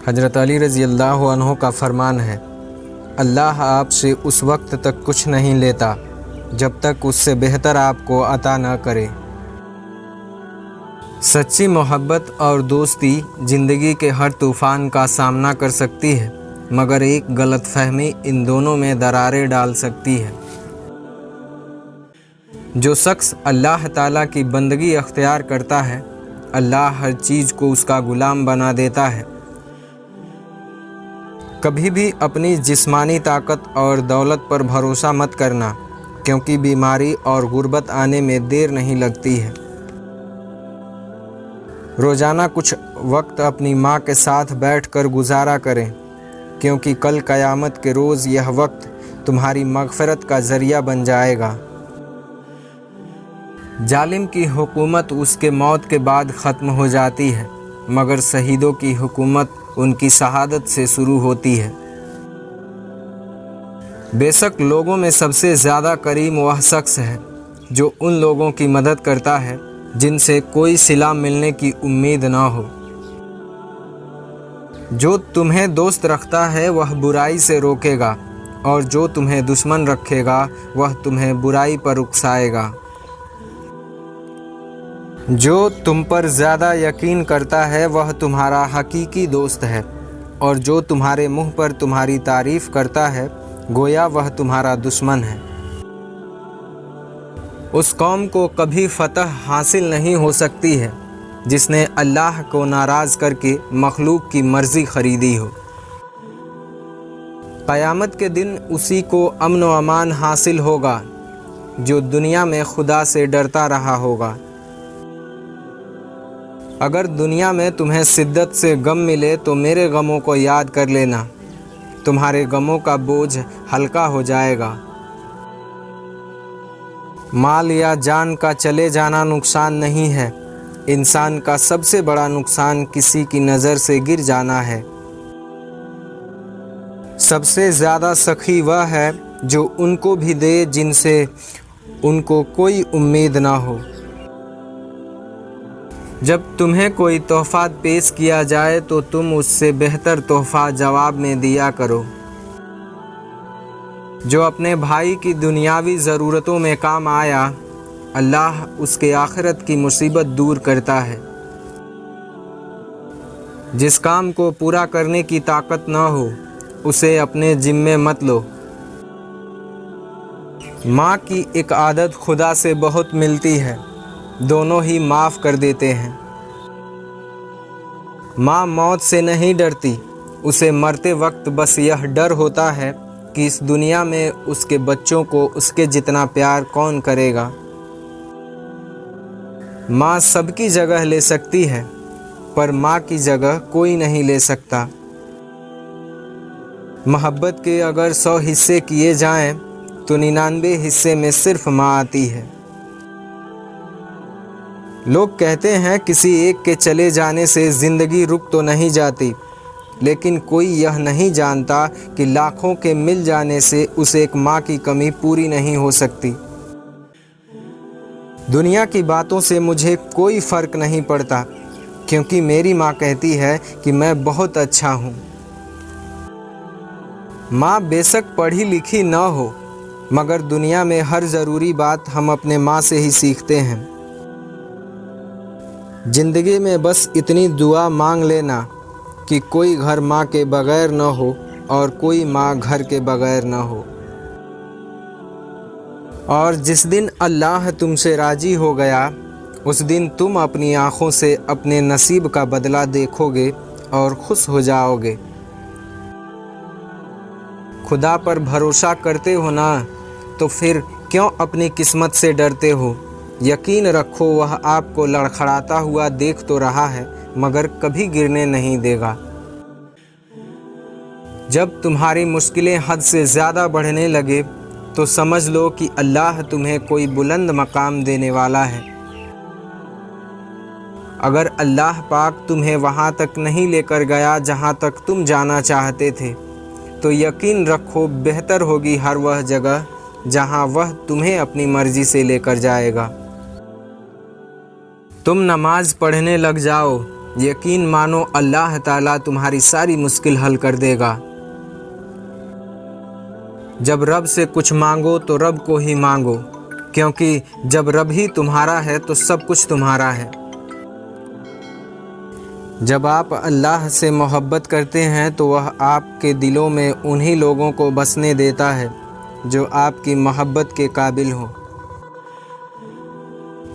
हज़रत अली रज़ी अल्लाह अन्हु का फरमान है, अल्लाह आपसे उस वक्त तक कुछ नहीं लेता जब तक उससे बेहतर आपको अता न करे। सच्ची मोहब्बत और दोस्ती ज़िंदगी के हर तूफ़ान का सामना कर सकती है, मगर एक गलतफहमी इन दोनों में दरारें डाल सकती है। जो शख्स अल्लाह ताला की बंदगी अख्तियार करता है, अल्लाह हर चीज़ को उसका गुलाम बना देता है। कभी भी अपनी जिस्मानी ताकत और दौलत पर भरोसा मत करना, क्योंकि बीमारी और गुर्बत आने में देर नहीं लगती है। रोज़ाना कुछ वक्त अपनी माँ के साथ बैठकर गुजारा करें, क्योंकि कल क़यामत के रोज़ यह वक्त तुम्हारी मग़फ़िरत का ज़रिया बन जाएगा। जालिम की हुकूमत उसके मौत के बाद ख़त्म हो जाती है, मगर शहीदों की हुकूमत उनकी शहादत से शुरू होती है। बेशक लोगों में सबसे ज़्यादा करीम वह शख्स है जो उन लोगों की मदद करता है जिनसे कोई सिला मिलने की उम्मीद ना हो। जो तुम्हें दोस्त रखता है वह बुराई से रोकेगा, और जो तुम्हें दुश्मन रखेगा वह तुम्हें बुराई पर उकसाएगा। जो तुम पर ज़्यादा यकीन करता है वह तुम्हारा हकीकी दोस्त है, और जो तुम्हारे मुंह पर तुम्हारी तारीफ़ करता है गोया वह तुम्हारा दुश्मन है। उस कौम को कभी फतह हासिल नहीं हो सकती है जिसने अल्लाह को नाराज़ करके मखलूक की मर्ज़ी ख़रीदी हो। क़यामत के दिन उसी को अमन व अमान हासिल होगा जो दुनिया में खुदा से डरता रहा होगा। अगर दुनिया में तुम्हें शिद्दत से गम मिले तो मेरे गमों को याद कर लेना, तुम्हारे गमों का बोझ हल्का हो जाएगा। माल या जान का चले जाना नुकसान नहीं है, इंसान का सबसे बड़ा नुकसान किसी की नज़र से गिर जाना है। सबसे ज़्यादा सखी वह है जो उनको भी दे जिनसे उनको कोई उम्मीद ना हो। जब तुम्हें कोई तोहफ़ा पेश किया जाए तो तुम उससे बेहतर तोहफ़ा जवाब में दिया करो। जो अपने भाई की दुनियावी ज़रूरतों में काम आया, अल्लाह उसके आखिरत की मुसीबत दूर करता है। जिस काम को पूरा करने की ताकत ना हो उसे अपने ज़िम्मे मत लो। माँ की एक आदत खुदा से बहुत मिलती है, दोनों ही माफ़ कर देते हैं। माँ मौत से नहीं डरती, उसे मरते वक्त बस यह डर होता है कि इस दुनिया में उसके बच्चों को उसके जितना प्यार कौन करेगा। माँ सबकी जगह ले सकती है, पर माँ की जगह कोई नहीं ले सकता। मोहब्बत के अगर 100 हिस्से किए जाएं तो 99 हिस्से में सिर्फ माँ आती है। लोग कहते हैं किसी एक के चले जाने से ज़िंदगी रुक तो नहीं जाती, लेकिन कोई यह नहीं जानता कि लाखों के मिल जाने से उस एक माँ की कमी पूरी नहीं हो सकती। दुनिया की बातों से मुझे कोई फ़र्क नहीं पड़ता, क्योंकि मेरी माँ कहती है कि मैं बहुत अच्छा हूँ। माँ बेशक पढ़ी लिखी न हो, मगर दुनिया में हर ज़रूरी बात हम अपने माँ से ही सीखते हैं। ज़िंदगी में बस इतनी दुआ मांग लेना कि कोई घर माँ के बग़ैर न हो और कोई माँ घर के बग़ैर न हो। और जिस दिन अल्लाह तुमसे राज़ी हो गया, उस दिन तुम अपनी आँखों से अपने नसीब का बदला देखोगे और खुश हो जाओगे। खुदा पर भरोसा करते हो ना, तो फिर क्यों अपनी किस्मत से डरते हो। यकीन रखो वह आपको लड़खड़ाता हुआ देख तो रहा है, मगर कभी गिरने नहीं देगा। जब तुम्हारी मुश्किलें हद से ज़्यादा बढ़ने लगे तो समझ लो कि अल्लाह तुम्हें कोई बुलंद मकाम देने वाला है। अगर अल्लाह पाक तुम्हें वहाँ तक नहीं लेकर गया जहाँ तक तुम जाना चाहते थे, तो यकीन रखो बेहतर होगी हर वह जगह जहाँ वह तुम्हें अपनी मर्ज़ी से लेकर जाएगा। तुम नमाज पढ़ने लग जाओ, यकीन मानो अल्लाह ताला तुम्हारी सारी मुश्किल हल कर देगा। जब रब से कुछ मांगो तो रब को ही मांगो, क्योंकि जब रब ही तुम्हारा है तो सब कुछ तुम्हारा है। जब आप अल्लाह से मोहब्बत करते हैं तो वह आपके दिलों में उन्हीं लोगों को बसने देता है जो आपकी मोहब्बत के काबिल हों।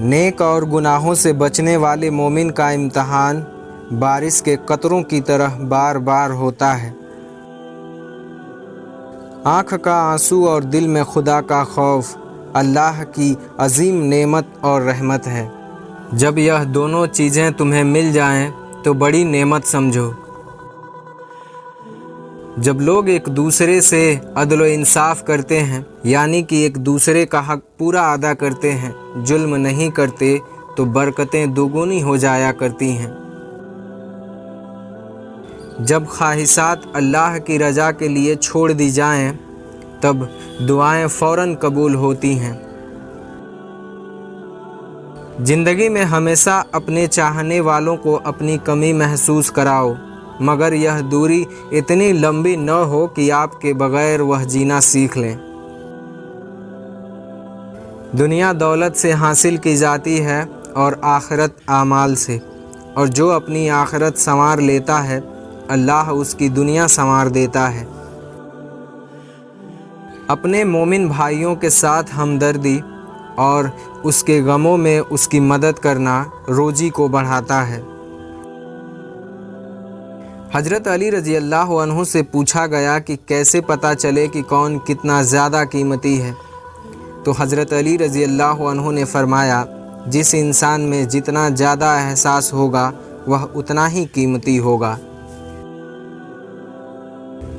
नेक और गुनाहों से बचने वाले मोमिन का इम्तहान बारिश के कतरों की तरह बार बार होता है। आँख का आंसू और दिल में खुदा का खौफ अल्लाह की अजीम नेमत और रहमत है। जब यह दोनों चीज़ें तुम्हें मिल जाएं तो बड़ी नेमत समझो। जब लोग एक दूसरे से अदल व इंसाफ करते हैं, यानी कि एक दूसरे का हक पूरा अदा करते हैं, जुल्म नहीं करते, तो बरकतें दोगुनी हो जाया करती हैं। जब ख्वाहिशात अल्लाह की रज़ा के लिए छोड़ दी जाएं, तब दुआएं फ़ौरन कबूल होती हैं। ज़िंदगी में हमेशा अपने चाहने वालों को अपनी कमी महसूस कराओ, मगर यह दूरी इतनी लंबी न हो कि आपके बगैर वह जीना सीख लें। दुनिया दौलत से हासिल की जाती है और आखिरत आमाल से, और जो अपनी आखिरत संवार लेता है अल्लाह उसकी दुनिया संवार देता है। अपने मोमिन भाइयों के साथ हमदर्दी और उसके गमों में उसकी मदद करना रोज़ी को बढ़ाता है। हज़रत अली रज़ी अल्लाह अन्हु से पूछा गया कि कैसे पता चले कि कौन कितना ज़्यादा कीमती है, तो हज़रत अली रज़ी अल्लाह अन्हु ने फरमाया, जिस इंसान में जितना ज़्यादा एहसास होगा वह उतना ही कीमती होगा।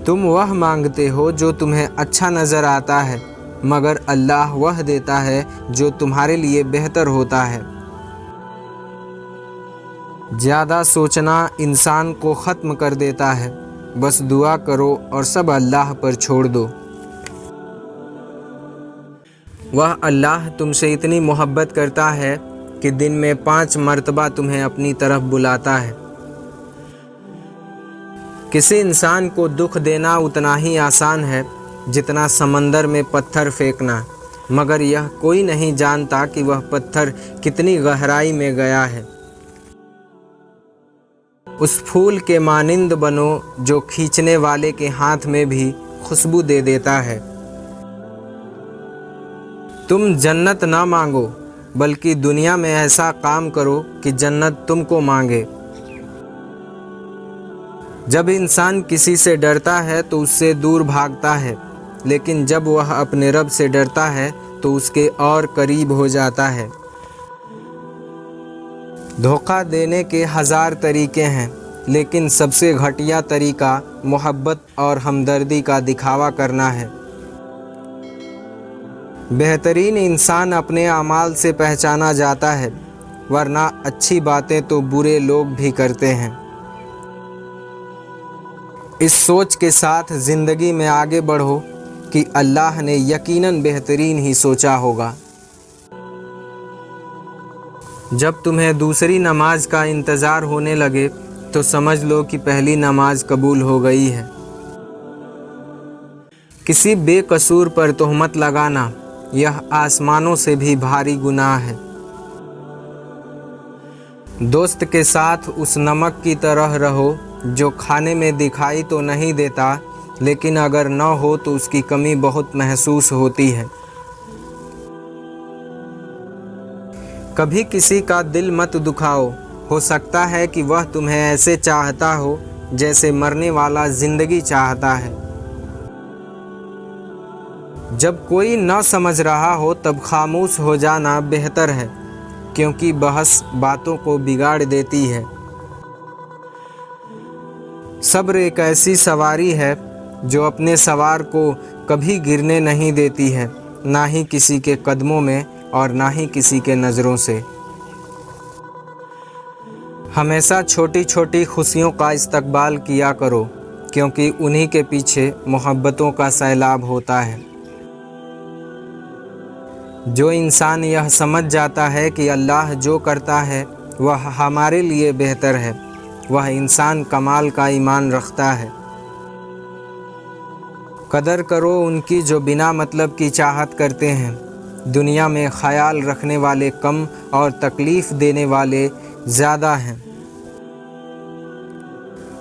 तुम वह मांगते हो जो तुम्हें अच्छा नज़र आता है, मगर अल्लाह वह देता है जो तुम्हारे लिए बेहतर होता है। ज़्यादा सोचना इंसान को ख़त्म कर देता है। बस दुआ करो और सब अल्लाह पर छोड़ दो। वह अल्लाह तुमसे इतनी मोहब्बत करता है कि दिन में 5 मरतबा तुम्हें अपनी तरफ बुलाता है। किसी इंसान को दुख देना उतना ही आसान है जितना समंदर में पत्थर फेंकना, मगर यह कोई नहीं जानता कि वह पत्थर कितनी गहराई में गया है। उस फूल के मानिंद बनो जो खींचने वाले के हाथ में भी खुशबू दे देता है। तुम जन्नत ना मांगो, बल्कि दुनिया में ऐसा काम करो कि जन्नत तुमको मांगे। जब इंसान किसी से डरता है तो उससे दूर भागता है, लेकिन जब वह अपने रब से डरता है तो उसके और करीब हो जाता है। धोखा देने के 1000 तरीके हैं, लेकिन सबसे घटिया तरीका मोहब्बत और हमदर्दी का दिखावा करना है। बेहतरीन इंसान अपने अमाल से पहचाना जाता है, वरना अच्छी बातें तो बुरे लोग भी करते हैं। इस सोच के साथ ज़िंदगी में आगे बढ़ो कि अल्लाह ने यकीनन बेहतरीन ही सोचा होगा। जब तुम्हें दूसरी नमाज का इंतज़ार होने लगे तो समझ लो कि पहली नमाज कबूल हो गई है। किसी बेकसूर पर तोहमत लगाना यह आसमानों से भी भारी गुनाह है। दोस्त के साथ उस नमक की तरह रहो जो खाने में दिखाई तो नहीं देता, लेकिन अगर न हो तो उसकी कमी बहुत महसूस होती है। कभी किसी का दिल मत दुखाओ, हो सकता है कि वह तुम्हें ऐसे चाहता हो जैसे मरने वाला ज़िंदगी चाहता है। जब कोई न समझ रहा हो तब खामोश हो जाना बेहतर है, क्योंकि बहस बातों को बिगाड़ देती है। सब्र एक ऐसी सवारी है जो अपने सवार को कभी गिरने नहीं देती है, ना ही किसी के कदमों में और ना ही किसी के नज़रों से। हमेशा छोटी छोटी खुशियों का इस्तकबाल किया करो, क्योंकि उन्हीं के पीछे मोहब्बतों का सैलाब होता है। जो इंसान यह समझ जाता है कि अल्लाह जो करता है वह हमारे लिए बेहतर है। वह इंसान कमाल का ईमान रखता है। कदर करो उनकी जो बिना मतलब की चाहत करते हैं। दुनिया में ख्याल रखने वाले कम और तकलीफ़ देने वाले ज़्यादा हैं।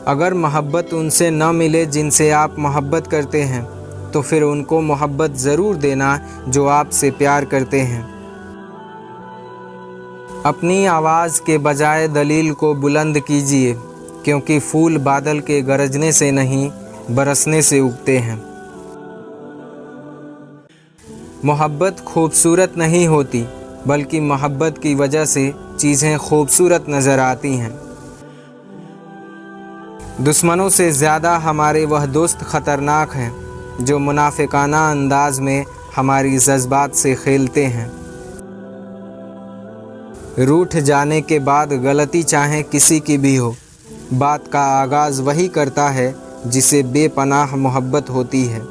अगर मोहब्बत उनसे न मिले जिनसे आप मोहब्बत करते हैं तो फिर उनको मोहब्बत ज़रूर देना जो आपसे प्यार करते हैं। अपनी आवाज़ के बजाय दलील को बुलंद कीजिए, क्योंकि फूल बादल के गरजने से नहीं बरसने से उगते हैं। मोहब्बत खूबसूरत नहीं होती, बल्कि मोहब्बत की वजह से चीज़ें खूबसूरत नज़र आती हैं। दुश्मनों से ज़्यादा हमारे वह दोस्त ख़तरनाक हैं जो मुनाफिकाना अंदाज में हमारी जज्बात से खेलते हैं। रूठ जाने के बाद गलती चाहे किसी की भी हो, बात का आगाज़ वही करता है जिसे बेपनाह मोहब्बत होती है।